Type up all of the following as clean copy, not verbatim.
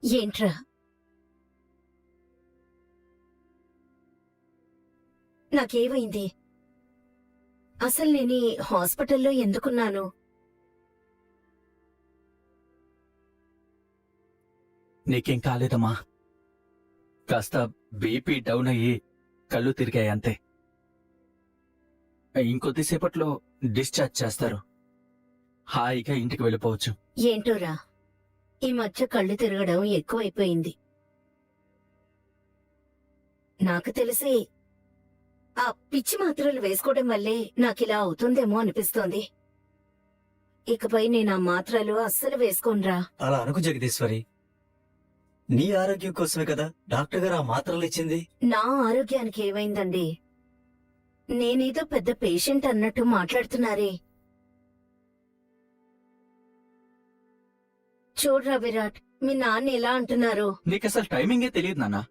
ఏంట్రా? నాకేమైంది? అసలు నేను ఈ హాస్పిటల్లో ఎందుకున్నాను? నీకేం కాలేదమ్మా, కాస్త బీపీ డౌన్ అయ్యి కళ్ళు తిరిగాయి అంతే. ఇంకొద్దిసేపట్లో డిశ్చార్జ్ చేస్తారు. హాయిగా ఇంటికి వెళ్ళిపోవచ్చు. ఏంటోరా, ఈ మధ్య కళ్ళు తిరగడం ఎక్కువైపోయింది. నాకు తెలిసి ఆ పిచ్చి మాత్రలు వేసుకోవడం వల్లే నాకిలా అవుతుందేమో అనిపిస్తోంది. ఇకపై నేను ఆ మాత్రలు అస్సలు వేసుకోనరా. అలా అనుకు జగదీశ్వరి, నీ ఆరోగ్యం కోసమే కదా డాక్టర్ గారు ఆ మాత్రలు ఇచ్చింది. నా ఆరోగ్యానికి ఏమైందండి? నేనేదో పెద్ద పేషెంట్ అన్నట్టు మాట్లాడుతున్నారే. చూడ్రా విరాట్, మీ నాన్న ఎలా అంటున్నారు? నీకసలు టైమింగే తెలియదు నాన్నా.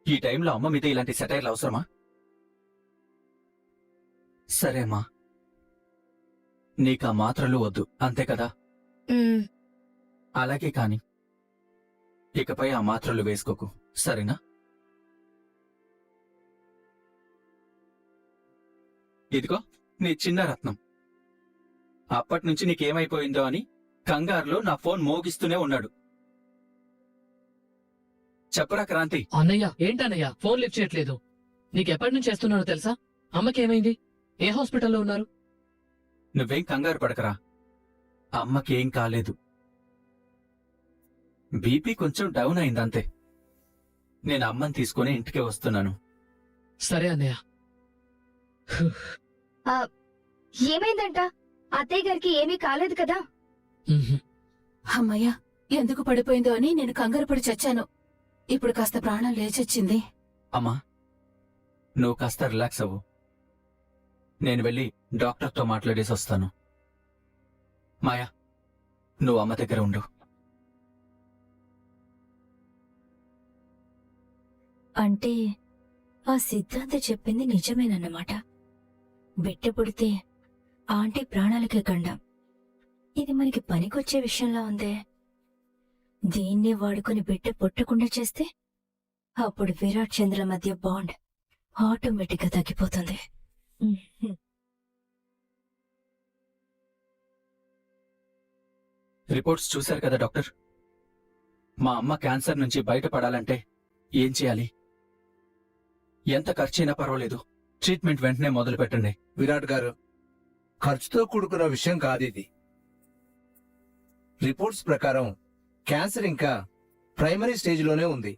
ఈ టైంలో అమ్మ మీద ఇలాంటి సెటైర్లు అవసరమా? సరే అమ్మా, నీకా మాత్రలు వద్దు అంతే కదా? ఉమ్, అలాగే కాని ఇకపై ఆ మాత్రలు వేసుకోకు, సరేనా? ఇదిగో నీ చిన్న రత్నం. అప్పటినుంచి నీకేమైపోయిందో అని కంగారులో నా ఫోన్ మోగిస్తూనే ఉన్నాడు. చెప్పరా క్రాంతి. అన్నయ్య, ఏంటన్నయ్య ఫోన్ లిఫ్ట్ చేయట్లేదు? నీకెప్పటి నుంచి చేస్తున్నానో తెలుసా? అమ్మకేమైంది? ఏ హాస్పిటల్లో ఉన్నారు? నువ్వేం కంగారు పడకరా, అమ్మకేం కాలేదు. బీపీ కొంచెం డౌన్ అయిందంతే. నేను అమ్మని తీసుకుని ఇంటికి వస్తున్నాను. సరే అన్నయ్య. ఏమైందంట? అత్తయ్య గారికి ఏమీ కాలేదు కదా? ఉహుం. అమ్మయ్య, ఎందుకు పడిపోయిందో అని నేను కంగారు పడి చచ్చాను. ఇప్పుడు కాస్త ప్రాణం లేచొచ్చింది. అమ్మా, నువ్వు కాస్త రిలాక్స్ అవ్వు. నేను వెళ్ళి డాక్టర్తో మాట్లాడేసి వస్తాను. మాయా, నువ్వు అమ్మ దగ్గర ఉండు. అంటే ఆ సిద్ధాంతి చెప్పింది నిజమేనన్నమాట. బిడ్డ పుడితే ఆంటీ ప్రాణాలకే గండం. ఇది మనకి పనికొచ్చే విషయంలా ఉందే. దీన్నే వాడుకుని బిడ్డ పుట్టకుండా చేస్తే అప్పుడు విరాట్ చంద్ర మధ్య బాండ్ ఆటోమేటిక్గా తగ్గిపోతుంది. రిపోర్ట్స్ చూశారు కదా డాక్టర్? మా అమ్మ క్యాన్సర్ నుంచి బయటపడాలంటే ఏం చేయాలి? ఎంత ఖర్చైనా పర్వాలేదు, ట్రీట్మెంట్ వెంటనే మొదలు పెట్టండి. విరాట్ గారు, ఖర్చుతో కూడుకున్న విషయం కాదిది. రిపోర్ట్స్ ప్రకారం క్యాన్సర్ ఇంకా ప్రైమరీ స్టేజ్లోనే ఉంది.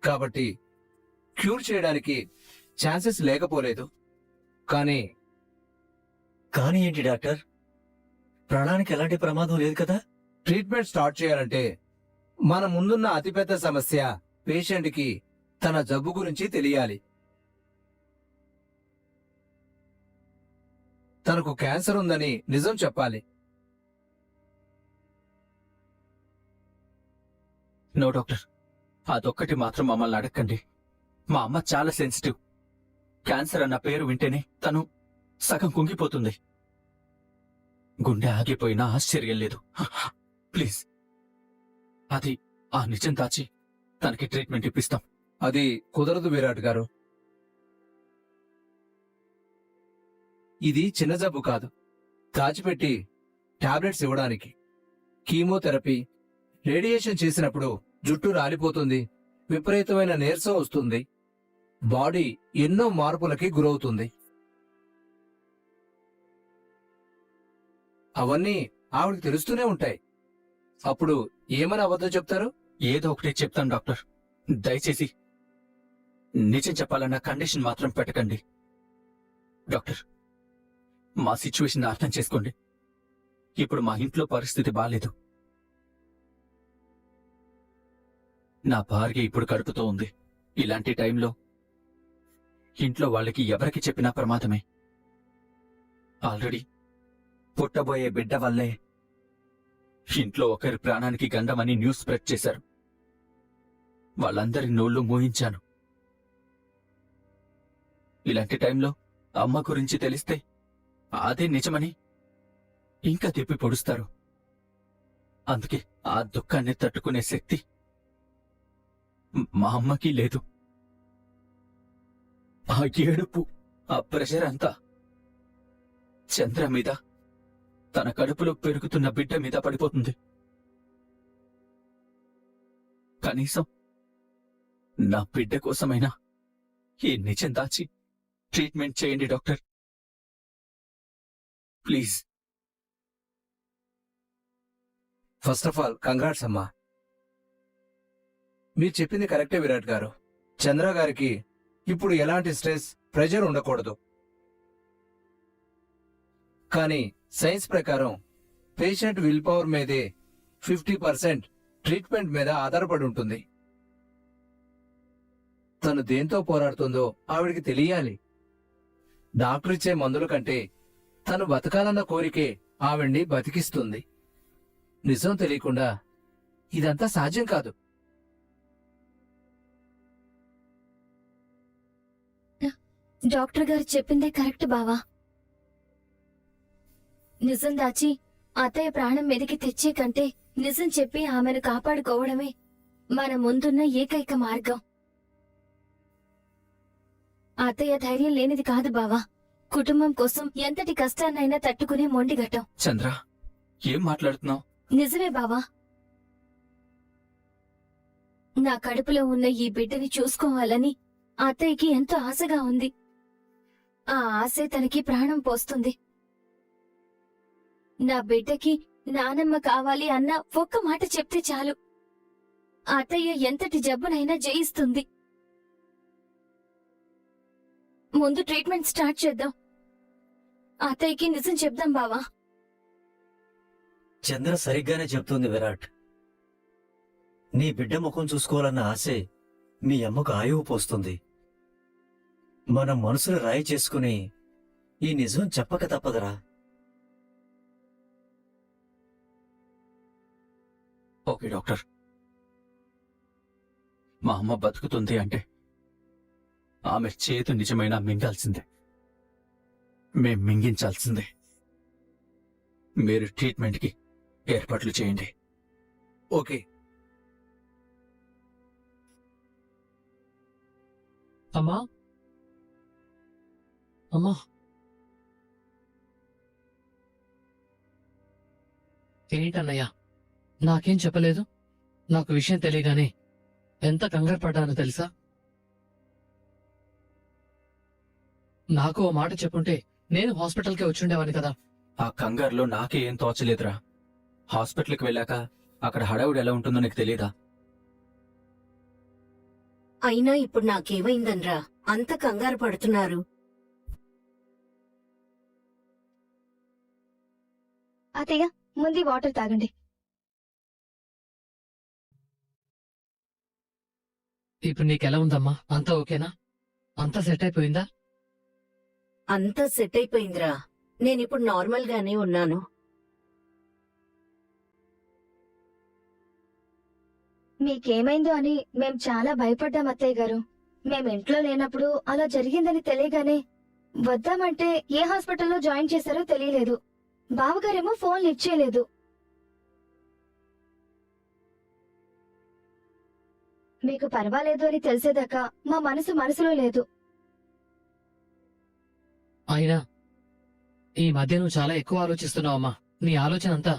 కాబట్టి క్యూర్ చేయడానికి ఛాన్సెస్ లేకపోలేదు. కానీ కానీ ఏంటి డాక్టర్, ప్రాణానికి ఎలాంటి ప్రమాదం లేదు కదా? ట్రీట్మెంట్ స్టార్ట్ చేయాలంటే మన ముందున్న అతిపెద్ద సమస్య పేషెంట్కి తన జబ్బు గురించి తెలియాలి. తనకు క్యాన్సర్ ఉందని నిజం చెప్పాలి. నో డాక్టర్, అదొక్కటి మాత్రం మమ్మల్ని అడగండి. మా అమ్మ చాలా సెన్సిటివ్. క్యాన్సర్ అన్న పేరు వింటేనే తను సగం కుంగిపోతుంది. గుండె ఆగిపోయినా ఆశ్చర్యం లేదు. ప్లీజ్, అది ఆ నిజం దాచి తనకి ట్రీట్మెంట్ ఇప్పిస్తాం. అది కుదరదు విరాట్ గారు. ఇది చిన్న జబ్బు కాదు. దాచిపెట్టి టాబ్లెట్స్ ఇవ్వడానికి కీమోథెరపీ, రేడియేషన్ చేసినప్పుడు జుట్టు రాలిపోతుంది, విపరీతమైన నీరసం వస్తుంది, బాడీ ఎన్నో మార్పులకి గురవుతుంది. అవన్నీ ఆవిడకి తెలుస్తూనే ఉంటాయి. అప్పుడు ఏమని అబద్ధం చెప్తారు? ఏదో ఒకటి చెప్తాను డాక్టర్. దయచేసి నిజం చెప్పాలన్న కండిషన్ మాత్రం పెట్టకండి. డాక్టర్, మా సిచ్యువేషన్ అర్థం చేసుకోండి. ఇప్పుడు మా ఇంట్లో పరిస్థితి బాలేదు. నా భార్య ఇప్పుడు కడుపుతో ఉంది. ఇలాంటి టైంలో ఇంట్లో వాళ్ళకి ఎవరికి చెప్పినా ప్రమాదమే. ఆల్రెడీ పుట్టబోయే బిడ్డ వల్లే ఇంట్లో ఒకరి ప్రాణానికి గండమని న్యూస్ స్ప్రెడ్ చేశారు. వాళ్ళందరి నోళ్లు మూయించాను. ఇలాంటి టైంలో అమ్మ గురించి తెలిస్తే అదే నిజమని ఇంకా తిప్పి పొడుస్తారు. అందుకే ఆ దుఃఖాన్ని తట్టుకునే శక్తి మా అమ్మకి లేదు. ఆ ఏడుపు, ఆ ప్రెషర్ అంతా చంద్ర మీద, తన కడుపులో పెరుగుతున్న బిడ్డ మీద పడిపోతుంది. కనీసం నా బిడ్డ కోసమైనా ఈ నిజం దాచి ట్రీట్మెంట్ చేయండి doctor, please. First of all congrats అమ్మా. మీరు చెప్పింది కరెక్టే విరాట్ గారు. చంద్ర గారికి ఇప్పుడు ఎలాంటి స్ట్రెస్, ప్రెషర్ ఉండకూడదు. కానీ సైన్స్ ప్రకారం పేషెంట్ విల్ పవర్ మీదే 50% ట్రీట్మెంట్ మీద ఆధారపడి ఉంటుంది. తను దేంతో పోరాడుతుందో ఆవిడికి తెలియాలి. డాక్టర్ ఇచ్చే మందుల కంటే తను బతకాలన్న కోరికే ఆవిడ్ని బతికిస్తుంది. నిజం తెలియకుండా ఇదంతా సాధ్యం కాదు. డాక్టర్ గారు చెప్పిందే కరెక్ట్ బావా. నిజం దాచి అత్తయ్య ప్రాణం మీదకి తెచ్చే కంటే నిజం చెప్పి ఆమెను కాపాడుకోవడమే మన ముందున్న ఏకైక మార్గం. అత్తయ్య ధైర్యం లేనిది కాదు బావా. కుటుంబం కోసం ఎంతటి కష్టాన్నైనా తట్టుకునే మొండిఘటం. చంద్ర, ఏం మాట్లాడుతున్నావు? నిజమే బావా. నా కడుపులో ఉన్న ఈ బిడ్డని చూసుకోవాలని అత్తయ్యకి ఎంతో ఆశగా ఉంది. ఆ ఆశే తనకి ప్రాణం పోస్తుంది. నా బిడ్డకి నానమ్మ కావాలి అన్న ఒక్క మాట చెప్తే చాలు అత్తయ్య ఎంతటి జబ్బునైనా జయిస్తుంది. ముందు ట్రీట్మెంట్ స్టార్ట్ చేద్దాం. అత్తయ్యకి నిజం చెప్దాం బావా. చంద్ర సరిగ్గానే చెప్తుంది విరాట్. నీ బిడ్డ ముఖం చూసుకోవాలన్న ఆశే మీ అమ్మకు ఆయువు పోస్తుంది. మనం మనసును రాయి చేసుకుని ఈ నిజం చెప్పక తప్పదురా. ఓకే డాక్టర్, మా అమ్మ బతుకుతుంది అంటే ఆమె చేతు నిజమైనా మింగాల్సిందే, మేం మింగించాల్సిందే. మీరు ట్రీట్మెంట్కి ఏర్పాట్లు చేయండి. ఓకే. అమ్మా, అమ్మా, ఏంటన్నయ్యా నాకేం చెప్పలేదు? నాకు విషయం తెలియగానే ఎంత కంగారు పడ్డానో తెలుసా? నాకు ఓ మాట చెప్పుంటే నేను హాస్పిటల్కి వచ్చుండేవాని కదా. ఆ కంగారులో నాకే ఏం తోచలేదురా. హాస్పిటల్కి వెళ్ళాక అక్కడ హడావుడి ఎలా ఉంటుందో నీకు తెలీదా? అయినా ఇప్పుడు నాకేమైందనరా అంత కంగారు పడుతున్నారు? అత్తయ్య ముందు వాటర్ తాగండి. ఇప్పుడు నీకెలా ఉందమ్మా? అంతా ఓకేనా? అంతా సెట్ అయిపోయిందా? అంతా సెట్ అయిపోయిందిరా. నేనిప్పుడు నార్మల్ గానే ఉన్నాను. మీకేమైందో అని మేం చాలా భయపడ్డాం అత్తయ్య గారు. మేం ఇంట్లో లేనప్పుడు అలా జరిగిందని తెలియగానే వద్దామంటే ఏ హాస్పిటల్లో జాయిన్ చేశారో తెలియలేదు. బావగారేమో ఫోన్ లిఫ్ట్ చేయలేదు. మీకు పర్వాలేదు అని తెలిసేదాకా మా మనసులో లేదు. అయినా ఈ మధ్య నువ్వు చాలా ఎక్కువ ఆలోచిస్తున్నావమ్మా. నీ ఆలోచన అంతా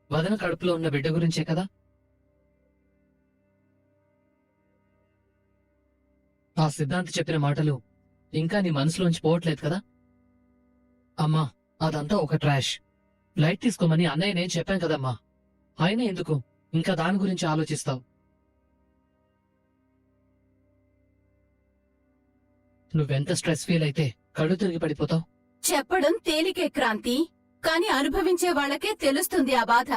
వదన కడుపులో ఉన్న బిడ్డ గురించే కదా. ఆ సిద్ధాంతి చెప్పిన మాటలు ఇంకా నీ మనసులోంచి పోవట్లేదు కదా. అమ్మా, అదంతా ఒక ట్రాష్. లైట్ తీసుకోమని అన్నయ్య నేను చెప్పాను కదమ్మా. అయినా ఎందుకు ఇంకా దాని గురించి ఆలోచిస్తావు? నువ్వెంత స్ట్రెస్ ఫీల్ అయితే కళ్ళు తిరిగి పడిపోతావు. చెప్పడం తేలికే క్రాంతి, కాని అనుభవించే వాళ్ళకే తెలుస్తుంది ఆ బాధ.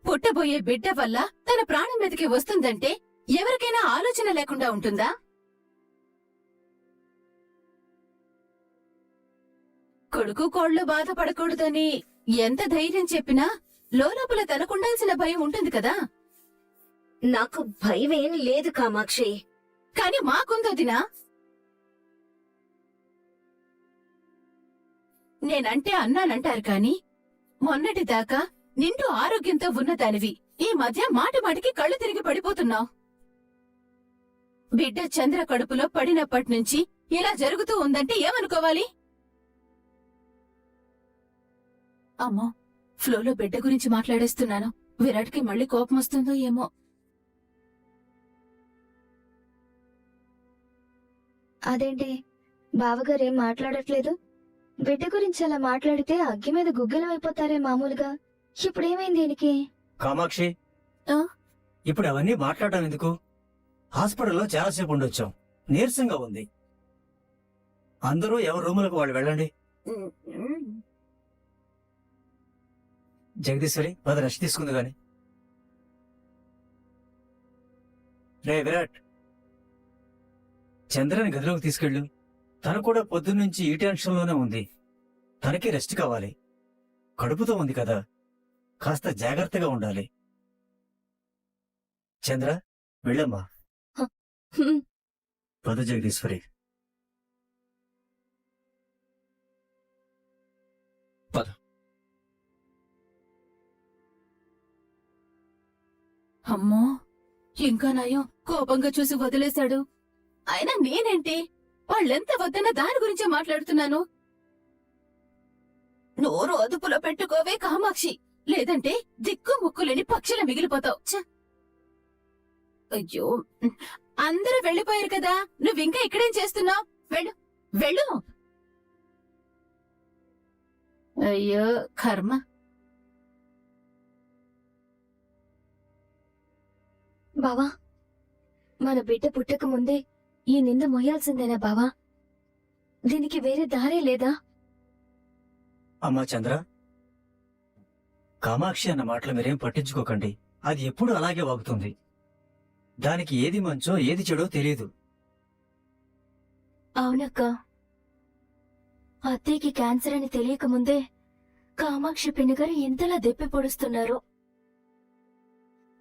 పుట్టబోయే బిడ్డ వల్ల తన ప్రాణం మీదకి వస్తుందంటే ఎవరికైనా ఆలోచన లేకుండా ఉంటుందా? కొడుకు కోళ్లు బాధపడకూడదని ఎంత ధైర్యం చెప్పినా లోపల తనకుండాల్సిన భయం ఉంటుంది కదా. నాకు భయమేం లేదు కామాక్షి. కాని మాకుందోదినా. నేనంటే అన్నానంటారు కాని మొన్నటిదాకా నిండు ఆరోగ్యంతో ఉన్నదానివి ఈ మధ్య మాటి మాటికి కళ్ళు తిరిగి పడిపోతున్నావు. బిడ్డ చంద్ర కడుపులో పడినప్పటి నుంచి ఇలా జరుగుతూ ఉందంటే ఏమనుకోవాలి? అమ్మో, ఫ్లోలో బిడ్డ గురించి మాట్లాడేస్తున్నాను. విరాట్కి మళ్ళీ కోపం వస్తుందో ఏమో. అదేంటి బావగారు ఏం మాట్లాడట్లేదు? బిడ్డ గురించి అలా మాట్లాడితే అగ్గి మీద గుగ్గిలం అయిపోతారే మామూలుగా. ఇప్పుడేమైంది దీనికి? కామాక్షి, ఆ? ఇప్పుడు అవన్నీ మాట్లాడడం ఎందుకు? హాస్పిటల్లో చాలాసేపు ఉండొచ్చాం, నీరసంగా ఉంది. అందరూ ఎవరి రూములకు వాళ్ళు వెళ్ళండి. జగదీశ్వరి, పద రెస్ట్ తీసుకుంది గాని. రే విరాట్, చంద్రని గదిలోకి తీసుకెళ్ళు. తను కూడా పొద్దున్నుంచి ఈ టెన్షన్లోనే ఉంది. తనకి రెస్ట్ కావాలి. కడుపుతో ఉంది కదా, కాస్త జాగ్రత్తగా ఉండాలి. చంద్ర, వెళ్ళమ్మా. హ్మ్. పద జగదీశ్వరి. అమ్మో, ఇంకా నయం కోపంగా చూసి వదిలేశాడు. అయినా నేనేంటి, వాళ్ళెంత వద్దన్న దాని గురించే మాట్లాడుతున్నాను. నోరు అదుపులో పెట్టుకోవే కామాక్షి, లేదంటే దిక్కు ముక్కులేని పక్షుల మిగిలిపోతావు. ఛ! అయ్యో, అందరూ వెళ్ళిపోయారు కదా, నువ్వింకా ఇక్కడేం చేస్తున్నావు? వెళ్ళు, వెళ్ళు. అయ్యో కర్మ. బావా, మన బిడ్డ పుట్టక ముందే ఈ నింద మొయ్యాల్సిందేనా బావా? దీనికి వేరే దారే లేదా? అమ్మా చంద్ర, కామాక్షి అన్న మాటలు మీరేం పట్టించుకోకండి. అది ఎప్పుడు అలాగే వాగుతుంది. దానికి ఏది మంచో ఏది చెడో తెలియదు. అవునక్క, అత్తయ్యకి క్యాన్సర్ అని తెలియకముందే కామాక్షి పిన్నిగారు ఇంతలా దెప్పి పొడుస్తున్నారు.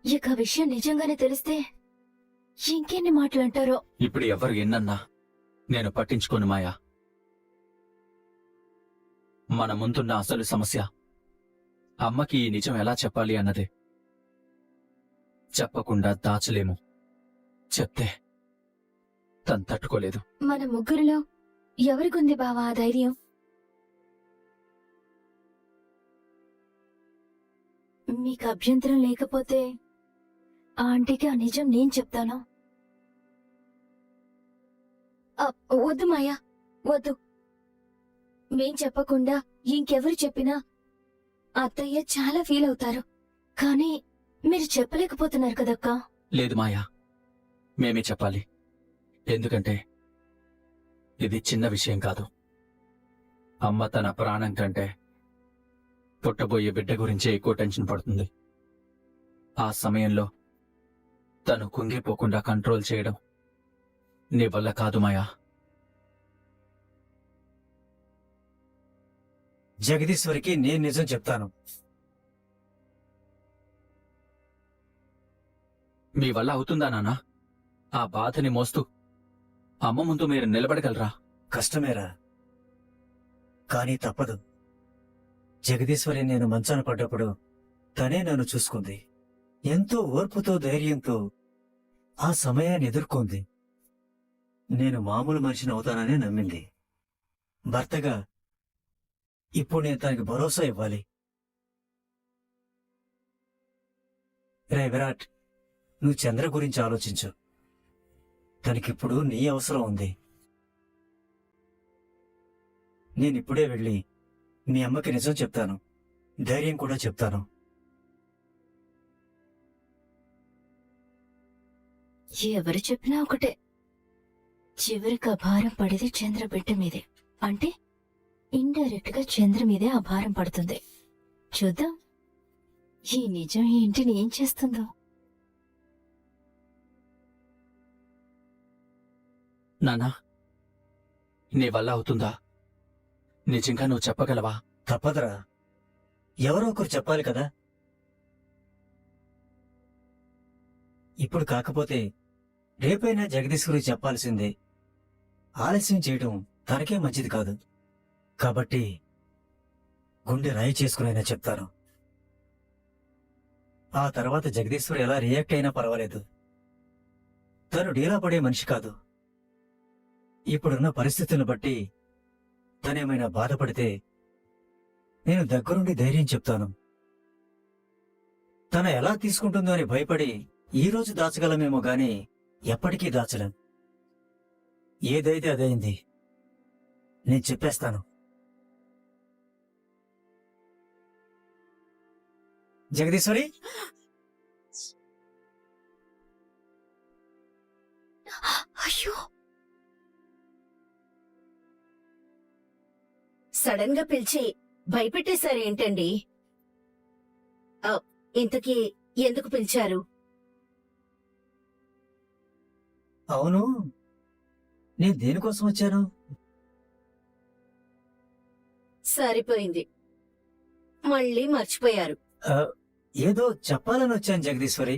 ఇక విషయం నిజంగానే తెలిస్తే ఇంకెన్ని మాటలంటారో. ఇప్పుడు ఎవరు ఎన్నన్నా నేను పట్టించుకోను మాయా. మన ముందున్న అసలు సమస్య అమ్మకి ఈ నిజం ఎలా చెప్పాలి అన్నదే. చెప్పకుండా దాచలేము, చెప్తే తను తట్టుకోలేదు. మన ముగ్గురిలో ఎవరికుంది బావా ఆ ధైర్యం? మీకు అభ్యంతరం లేకపోతే ఆ ఆంటీకి ఆ నిజం నేను చెప్తాను. వద్దు మాయా, వద్దు. మేం చెప్పకుండా ఇంకెవరు చెప్పినా అత్తయ్య చాలా ఫీల్ అవుతారు. కానీ మీరు చెప్పలేకపోతున్నారు కదక్కా. లేదు మాయా, మేమే చెప్పాలి. ఎందుకంటే ఇది చిన్న విషయం కాదు. అమ్మ తన ప్రాణం కంటే పుట్టబోయే బిడ్డ గురించే ఎక్కువ టెన్షన్ పడుతుంది. ఆ సమయంలో తను కుంగిపోకుండా కంట్రోల్ చేయడం నీ వల్ల కాదు మాయా. జగదీశ్వరికి నేను నిజం చెప్తాను. మీ వల్ల అవుతుందా నాన్నా? ఆ బాధని మోస్తూ అమ్మ ముందు మీరు నిలబడగలరా? కష్టమేరా, కానీ తప్పదు. జగదీశ్వరి నేను మంచాన పడ్డప్పుడు తనే నన్ను చూసుకుంది. ఎంతో ఓర్పుతో ధైర్యంతో ఆ సమయాన్ని ఎదుర్కొంది. నేను మామూలు మనిషిని అవుతానని నమ్మింది. భర్తగా ఇప్పుడు నేను తనకి భరోసా ఇవ్వాలి. రే విరాట్, నువ్వు చంద్ర గురించి ఆలోచించు. తనకిప్పుడు నీ అవసరం ఉంది. నేనిప్పుడే వెళ్ళి మీ అమ్మకి నిజం చెప్తాను, ధైర్యం కూడా చెప్తాను. ఎవరు చెప్పినా ఒకటే, చివరికి ఆ భారం పడేది చంద్ర బిడ్డ మీదే. అంటే ఇండైరెక్ట్ గా చంద్ర మీదే ఆ భారం పడుతుంది. చూద్దాం ఈ నిజం ఈ ఇంటిని ఏం చేస్తుందో. నాన్నా, నీ వల్ల అవుతుందా? నిజంగా నువ్వు చెప్పగలవా? తప్పదురా, ఎవరో ఒకరు చెప్పాలి కదా. ఇప్పుడు కాకపోతే రేపైనా జగదీశ్వరికి చెప్పాల్సిందే. ఆలస్యం చేయడం తనకే మంచిది కాదు. కాబట్టి గుండె రాయి చేసుకునైనా చెప్తాను. ఆ తర్వాత జగదీశ్వర్ ఎలా రియాక్ట్ అయినా పర్వాలేదు. తను డీలా పడే మనిషి కాదు. ఇప్పుడున్న పరిస్థితులను బట్టి తనేమైనా బాధపడితే నేను దగ్గరుండి ధైర్యం చెప్తాను. తన ఎలా తీసుకుంటుందో అని భయపడి ఈ రోజు దాచగలమేమో గాని ఎప్పటికీ దాచలేం. ఏదైతే అదైంది. నేను చెప్పేస్తాను. జగదీశ్వరి, అయ్యో సడన్ గా పిలిచి భయపెట్టేశారేంటండి? ఇంతకీ ఎందుకు పిలిచారు? అవును, నేను దేనికోసం వచ్చాను? సరిపోయింది, మళ్ళీ మర్చిపోయారు. ఆ, ఏదో చెప్పాలని వచ్చాను జగదీశ్వరి.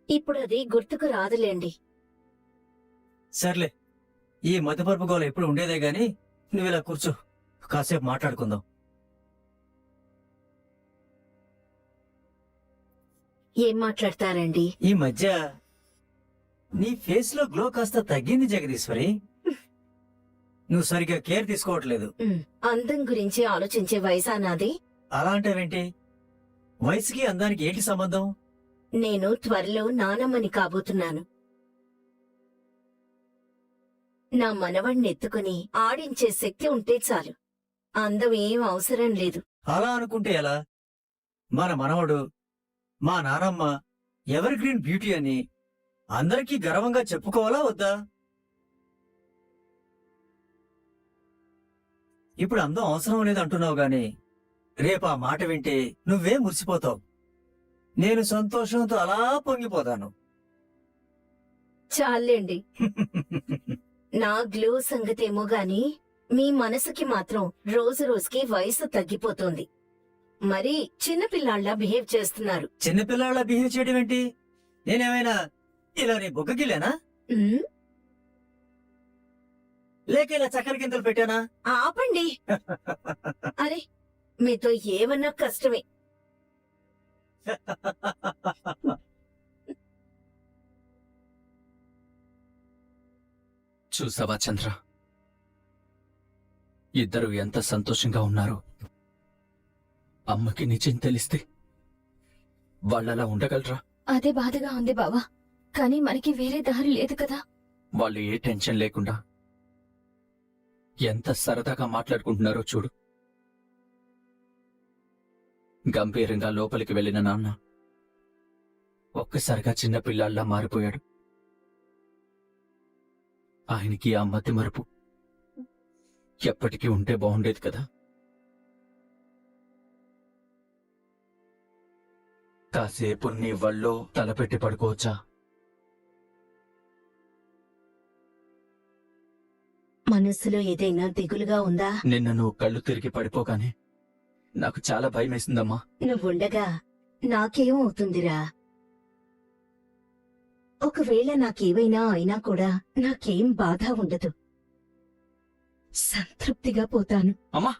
ఇప్పుడు అది గుర్తుకు రాదులేండి. సర్లే, ఈ మధ్యపరపు గోల ఎప్పుడు ఉండేదే గాని నువ్విలా కూర్చో, కాసేపు మాట్లాడుకుందాం. ఏం మాట్లాడతారండి? ఈ మధ్య నీ ఫేస్ లో గ్లో కాస్త తగ్గింది జగదీశ్వరి. నువ్వు సరిగ్గా కేర్ తీసుకోవట్లేదు. అందం గురించి ఆలోచించే వయసా నాది? అలా అంటావేంటి? వయసుకి అందానికి ఏంటి సంబంధం? నేను త్వరలో నానమ్మని కాబోతున్నాను. నా మనవణ్ణి ఎత్తుకుని ఆడించే శక్తి ఉంటే చాలు. అందం ఏం అవసరం లేదు. అలా అనుకుంటే ఎలా? మన మనవడు, మా నానమ్మ ఎవర్ గ్రీన్ బ్యూటీ అని అందరికీ గర్వంగా చెప్పుకోవాలా వద్దా? ఇప్పుడు అందం అవసరం లేదు అంటున్నావు గాని రేపు ఆ మాట వింటే నువ్వే మురిసిపోతావు. నేను సంతోషంతో అలా పొంగిపోతాను. చాలండి. నా గ్లో సంగతేమో గాని మీ మనసుకి మాత్రం రోజు రోజుకి వయసు తగ్గిపోతుంది. మరి చిన్నపిల్లాళ్ళ బిహేవ్ చేస్తున్నారు. చిన్నపిల్లాళ్ళ బిహేవ్ చేయడం ఏంటి? నేనేమైనా ఇలా నీ బొగ్గకిలేనా? ఉమ్, లేక ఇలా చక్కెర గింతలు పెట్టానా? ఆపండి. అరే, మీతో ఏమన్నా కష్టమే. చూసావా చంద్ర, ఇద్దరు ఎంత సంతోషంగా ఉన్నారు. అమ్మకి నిజం తెలిస్తే వాళ్ళలా ఉండగలరా? అదే బాధగా ఉంది బావా, కానీ మనకి వేరే దారి లేదు కదా. వాళ్ళు ఏ టెన్షన్ లేకుండా ఎంత సరదాగా మాట్లాడుకుంటున్నారో చూడు. గంభీరంగా లోపలికి వెళ్లిన నాన్న ఒక్కసారిగా చిన్నపిల్లాళ్ళ మారిపోయాడు. ఆయనకి ఆ మతి మరుపు ఎప్పటికీ ఉంటే బాగుండేది కదా. కాసేపు నీ వల్లో తలపెట్టి పడుకోవచ్చా? మనసులో ఏదైనా దిగులుగా ఉందా? నిన్న నువ్వు కళ్ళు తిరిగి పడిపోగానే నాకు చాలా భయమేసిందమ్మా. నువ్వుండగా నాకేమవుతుందిరా? ఒకవేళ నాకేవైనా అయినా కూడా నాకేం బాధ ఉండదు. సంతృప్తిగా పోతాను. అమ్మా